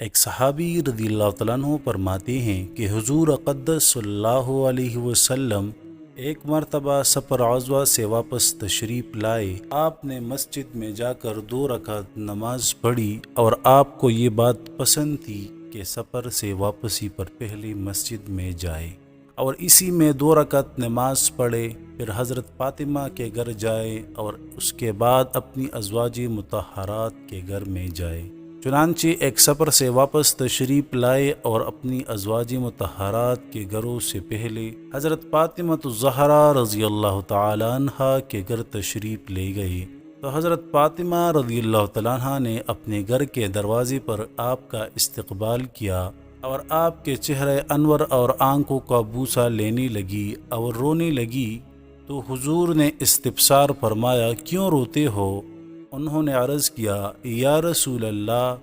ایک صحابی رضی اللہ تعالیٰ عنہ فرماتے ہیں کہ حضور اقدس صلی اللہ علیہ وسلم ایک مرتبہ سفر عضوہ سے واپس تشریف لائے۔ آپ نے مسجد میں جا کر 2 رکعت نماز پڑھی اور آپ کو یہ بات پسند تھی کہ سفر سے واپسی پر پہلے مسجد میں جائے اور اسی میں 2 رکعت نماز پڑھے، پھر حضرت فاطمہ کے گھر جائے اور اس کے بعد اپنی ازواج مطہرات کے گھر میں جائے۔ چنانچہ ایک سفر سے واپس تشریف لائے اور اپنی ازواج مطہرات کے گھروں سے پہلے حضرت فاطمہ الزہرا رضی اللہ تعالی عنہا کے گھر تشریف لے گئے، تو حضرت فاطمہ رضی اللہ تعالی عنہا نے اپنے گھر کے دروازے پر آپ کا استقبال کیا اور آپ کے چہرے انور اور آنکھوں کا بوسہ لینے لگی اور رونے لگی، تو حضور نے استفسار فرمایا، کیوں روتے ہو؟ انہوں نے عرض کیا، یا رسول اللہ،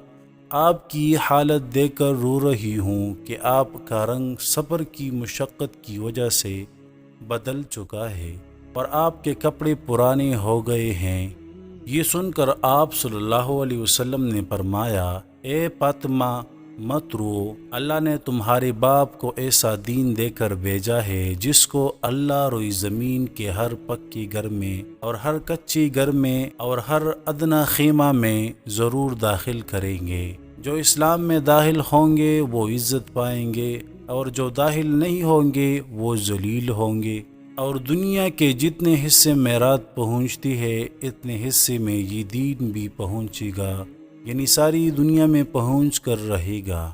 آپ کی حالت دیکھ کر رو رہی ہوں کہ آپ کا رنگ سفر کی مشقت کی وجہ سے بدل چکا ہے اور آپ کے کپڑے پرانے ہو گئے ہیں۔ یہ سن کر آپ صلی اللہ علیہ وسلم نے فرمایا، اے فاطمہ، مت رو، اللہ نے تمہارے باپ کو ایسا دین دے کر بھیجا ہے جس کو اللہ روئی زمین کے ہر پکی گھر میں اور ہر کچی گھر میں اور ہر ادنا خیمہ میں ضرور داخل کریں گے۔ جو اسلام میں داخل ہوں گے وہ عزت پائیں گے اور جو داخل نہیں ہوں گے وہ ذلیل ہوں گے، اور دنیا کے جتنے حصے میں رات پہنچتی ہے اتنے حصے میں یہ دین بھی پہنچے گا، یعنی ساری دنیا میں پہنچ کر رہے گا۔